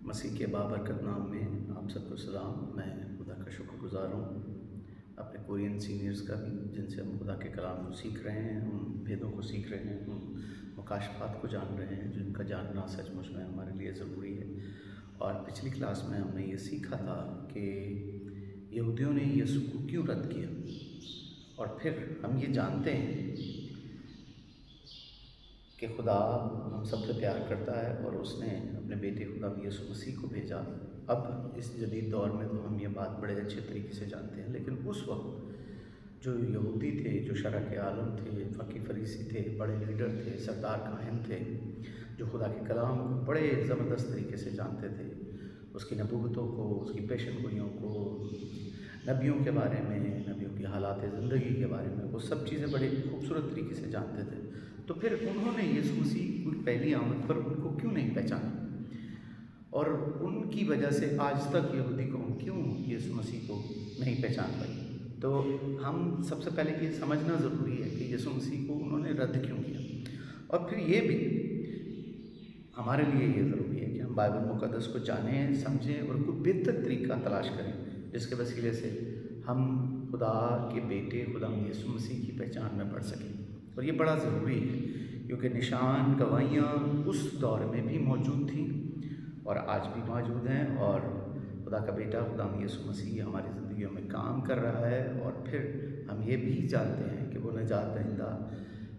مسیح کے بابرکت نام میں آپ سب کو سلام۔ میں خدا کا شکر گزار ہوں اپنے کورین سینئرز کا بھی، جن سے ہم خدا کے کلام کو سیکھ رہے ہیں، ان بھیدوں کو سیکھ رہے ہیں، ان مکاشفات کو جان رہے ہیں جن کا جاننا سچ مچ میں ہمارے لیے ضروری ہے۔ اور پچھلی کلاس میں ہم نے یہ سیکھا تھا کہ یہودیوں نے یسوع کو کیوں رد کیا، اور پھر ہم یہ جانتے ہیں کہ خدا ہم سب سے پیار کرتا ہے اور اس نے اپنے بیٹے خدا یسوع مسیح کو بھیجا۔ اب اس جدید دور میں تو ہم یہ بات بڑے اچھے طریقے سے جانتے ہیں، لیکن اس وقت جو یہودی تھے، جو شرع کے عالم تھے، فقی فریسی تھے، بڑے لیڈر تھے، سردار کاہن تھے، جو خدا کے کلام کو بڑے زبردست طریقے سے جانتے تھے، اس کی نبوتوں کو، اس کی پیشن گوئیوں کو، نبیوں کے بارے میں، نبیوں کی حالات زندگی کے بارے میں، وہ سب چیزیں بڑے خوبصورت طریقے سے جانتے تھے۔ تو پھر انہوں نے یسوع مسیح کی پہلی آمد پر ان کو کیوں نہیں پہچانا، اور ان کی وجہ سے آج تک یہودی قوم کیوں یسوع مسیح کو نہیں پہچان پائی؟ تو ہم سب سے پہلے یہ سمجھنا ضروری ہے کہ یسوع مسیح کو انہوں نے رد کیوں کیا، اور پھر یہ بھی ہمارے لیے یہ ضروری ہے کہ ہم بائبل مقدس کو جانیں، سمجھیں اور کوئی بہتر طریقہ تلاش کریں جس کے وسیلے سے ہم خدا کے بیٹے خدا یسوع مسیح کی پہچان میں بڑھ سکیں۔ اور یہ بڑا ضروری ہے کیونکہ نشان گواہیاں اس دور میں بھی موجود تھیں اور آج بھی موجود ہیں، اور خدا کا بیٹا خدا یسوع مسیح ہماری زندگیوں میں کام کر رہا ہے۔ اور پھر ہم یہ بھی جانتے ہیں کہ وہ نجات دہندہ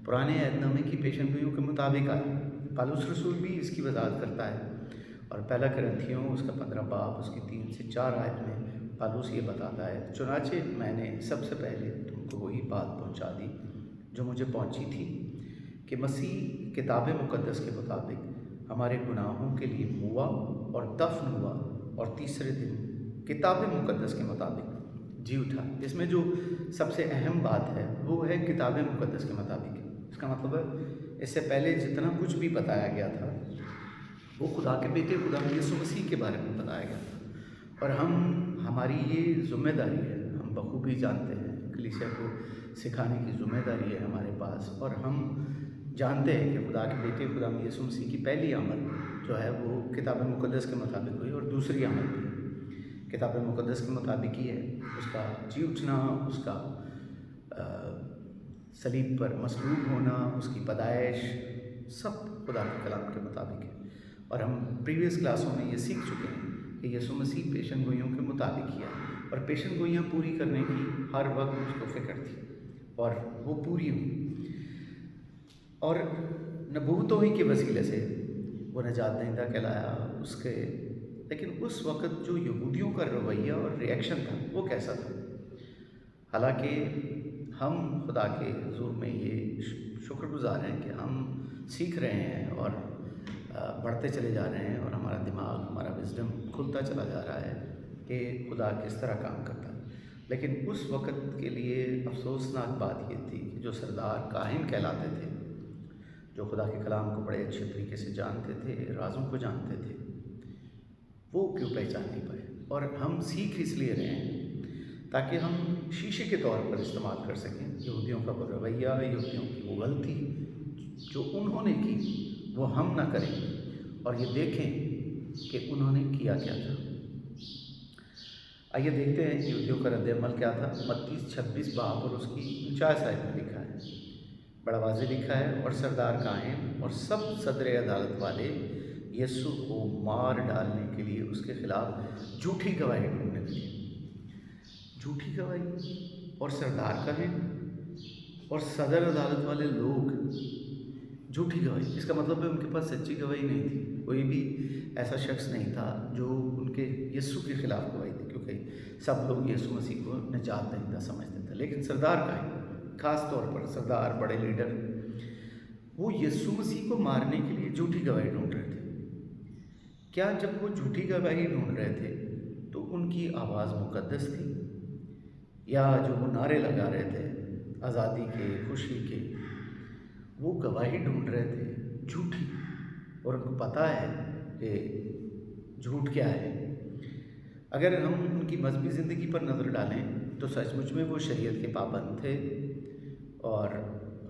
پرانے عہد نامے کی پیشن گوئیوں کے مطابق آئے۔ پالوس رسول بھی اس کی وضاحت کرتا ہے، اور پہلا کرنتھیوں اس کا 15 باب اس کی 3 سے 4 آیت میں پالوس یہ بتاتا ہے، چنانچہ میں نے سب سے پہلے تم کو وہی بات پہنچا دی جو مجھے پہنچی تھی کہ مسیح کتاب مقدس کے مطابق ہمارے گناہوں کے لیے ہوا اور دفن ہوا، اور تیسرے دن کتاب مقدس کے مطابق جی اٹھا۔ اس میں جو سب سے اہم بات ہے وہ ہے کتاب مقدس کے مطابق۔ اس کا مطلب ہے اس سے پہلے جتنا کچھ بھی بتایا گیا تھا وہ خدا کے بیٹے خدا یسوع مسیح کے بارے میں بتایا گیا تھا، اور ہماری یہ ذمہ داری ہے، ہم بخوبی جانتے ہیں، کلیسیا کو سکھانے کی ذمہ داری ہے ہمارے پاس، اور ہم جانتے ہیں کہ خدا کے بیٹے خدا یسوع مسیح کی پہلی آمد جو ہے وہ کتاب مقدس کے مطابق ہوئی، اور دوسری آمد بھی کتاب مقدس کے مطابق ہی ہے۔ اس کا جی اٹھنا، اس کا صلیب پر مصلوب ہونا، اس کی پیدائش، سب خدا کے کلام کے مطابق ہے۔ اور ہم پریویس کلاسوں میں یہ سیکھ چکے ہیں کہ یسوع مسیح پیشن گوئیوں کے مطابق کیا، اور پیشن گوئیاں پوری کرنے کی ہر وقت اس کو فکر تھی اور وہ پوری ہوئی، اور نبوتوں ہی کے وسیلے سے وہ نجات دہندہ کہلایا اس کے۔ لیکن اس وقت جو یہودیوں کا رویہ اور ریئیکشن تھا وہ کیسا تھا؟ حالانکہ ہم خدا کے حضور میں یہ شکر گزار ہیں کہ ہم سیکھ رہے ہیں اور بڑھتے چلے جا رہے ہیں، اور ہمارا دماغ، ہمارا وزڈم کھلتا چلا جا رہا ہے کہ خدا کس طرح کام کرتا ہے۔ لیکن اس وقت کے لیے افسوسناک بات یہ تھی کہ جو سردار کاہن کہلاتے تھے، جو خدا کے کلام کو بڑے اچھے طریقے سے جانتے تھے، رازوں کو جانتے تھے، وہ کیوں پہچان نہیں پائے؟ اور ہم سیکھ اس لیے رہے ہیں تاکہ ہم شیشے کے طور پر استعمال کر سکیں یہودیوں کا وہ رویہ، یہودیوں کی وہ غلطی جو انہوں نے کی وہ ہم نہ کریں، اور یہ دیکھیں کہ انہوں نے کیا کیا تھا۔ آئیے دیکھتے ہیں یہودیوں کا رد عمل کیا تھا۔ متی 26 باب اور اس کی 49 آیت میں لکھا ہے، بڑا واضح لکھا ہے، اور سردار کاہن اور سب صدر عدالت والے یسوع کو مار ڈالنے کے لیے اس کے خلاف جھوٹی گواہی ڈھونڈنے لگے۔ جھوٹی گواہی، اور سردار کاہن اور صدر عدالت والے لوگ جھوٹی گواہی، اس کا مطلب ہے ان کے پاس سچی گواہی نہیں تھی۔ کوئی بھی ایسا شخص نہیں تھا جو ان کے یسوع کے خلاف گواہی دی، کیونکہ سب لوگ یسوع مسیح کو نجات دہندہ سمجھتے تھے۔ لیکن سردار کاہن، خاص طور پر سردار، بڑے لیڈر، وہ یسوع مسیح کو مارنے کے لیے جھوٹی گواہی ڈھونڈ رہے تھے۔ کیا جب وہ جھوٹی گواہی ڈھونڈ رہے تھے تو ان کی آواز مقدس تھی، یا جو وہ نعرے لگا رہے تھے آزادی کے، خوشی کے، وہ گواہی ڈھونڈ رہے تھے جھوٹی، اور ان کو پتہ ہے کہ جھوٹ کیا ہے؟ اگر ہم ان کی مذہبی زندگی پر نظر ڈالیں تو سچ مچ میں وہ شریعت کے پابند تھے، اور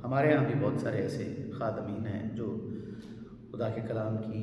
ہمارے ہاں بھی بہت سارے ایسے خادمین ہیں جو خدا کے کلام کی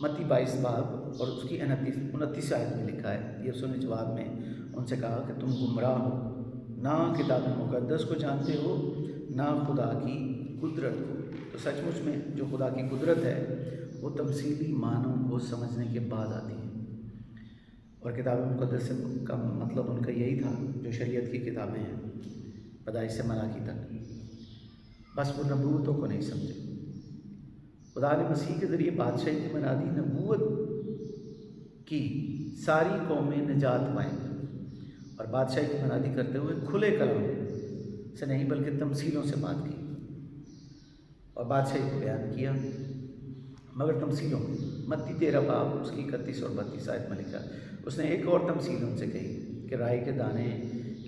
متی 22 باب اور اس کی 29 آیت میں لکھا ہے، یسوع نے جواب میں ان سے کہا کہ تم گمراہ ہو، نہ کتاب مقدس کو جانتے ہو نہ خدا کی قدرت کو۔ تو سچ مچ میں جو خدا کی قدرت ہے وہ تمثیلی معنوں کو سمجھنے کے بعد آتی ہے، اور کتاب مقدس کا مطلب ان کا یہی تھا جو شریعت کی کتابیں ہیں پیدائش سے ملاکی تک، بس وہ نبوتوں کو نہیں سمجھے۔ خدا نے مسیح کے ذریعے بادشاہی کی منادی نبوت کی ساری قومیں نجات پائیں گی، اور بادشاہی کی منادی کرتے ہوئے کھلے کلام سے نہیں بلکہ تمثیلوں سے بات کی اور بادشاہی کو بیان کیا، مگر تمثیلوں میں۔ متی 13 باب اس کی 31 اور 32 آیت میں لکھا، اس نے ایک اور تمثیل ان سے کہی کہ رائے کے دانے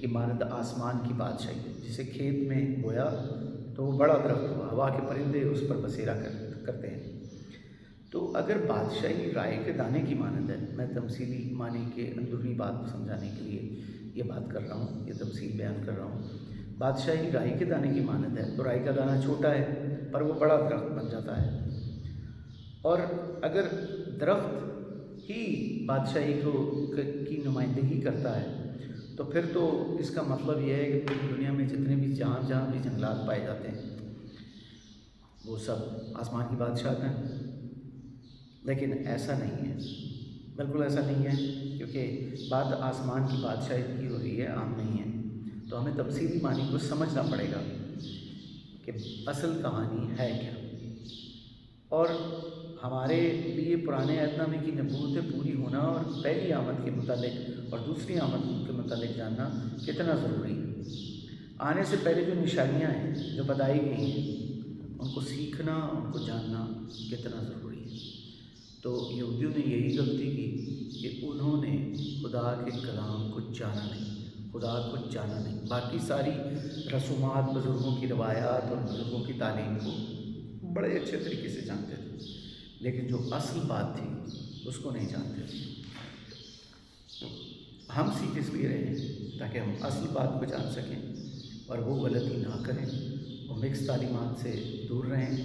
کی مانند آسمان کی بادشاہی، جسے کھیت میں بویا تو وہ بڑا درخت ہوا، ہوا کے پرندے اس پر بسیرا کرتے ہیں۔ تو اگر بادشاہی رائے کے دانے کی مانند ہے، میں تمثیلی معنی کے اندرونی بات کو سمجھانے کے لیے یہ بات کر رہا ہوں، یہ تمثیل بیان کر رہا ہوں۔ بادشاہی رائی کے دانے کی مانند ہے تو رائی کا دانہ چھوٹا ہے پر وہ بڑا درخت بن جاتا ہے، اور اگر درخت ہی بادشاہی کی نمائندگی کرتا ہے تو پھر تو اس کا مطلب یہ ہے کہ دنیا میں جتنے بھی جہاں بھی جنگلات پائے جاتے ہیں وہ سب آسمان کی بادشاہت ہیں، لیکن ایسا نہیں ہے، بالکل ایسا نہیں ہے، کیونکہ بات آسمان کی بادشاہی کی ہو رہی ہے، عام نہیں ہے۔ تو ہمیں تفصیلی معنی کو سمجھنا پڑے گا کہ اصل کہانی ہے کیا، اور ہمارے لیے پرانے عہد نامے کی نبوتیں پوری ہونا اور پہلی آمد کے متعلق اور دوسری آمد کے متعلق جاننا کتنا ضروری ہے۔ آنے سے پہلے جو نشانیاں ہیں جو بتائی گئی ہیں ان کو سیکھنا، ان کو جاننا کتنا ضروری ہے۔ تو یہودیوں نے یہی غلطی کی کہ انہوں نے خدا کے کلام کو جانا نہیں، خدا کو جانا نہیں، باقی ساری رسومات، بزرگوں کی روایات اور بزرگوں کی تعلیم کو بڑے اچھے طریقے سے جانتے تھے، لیکن جو اصل بات تھی اس کو نہیں جانتے تھے۔ ہم سیکھ اس لیے رہے ہیں تاکہ ہم اصل بات کو جان سکیں اور وہ غلطی نہ کریں، وہ مکس تعلیمات سے دور رہیں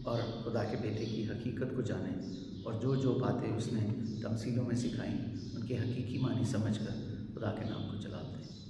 اور خدا کے بیٹے کی حقیقت کو جانیں، اور جو باتیں اس نے تمثیلوں میں سکھائیں ان کے حقیقی معنی سمجھ کر خدا کے نام کو چلاتے ہیں۔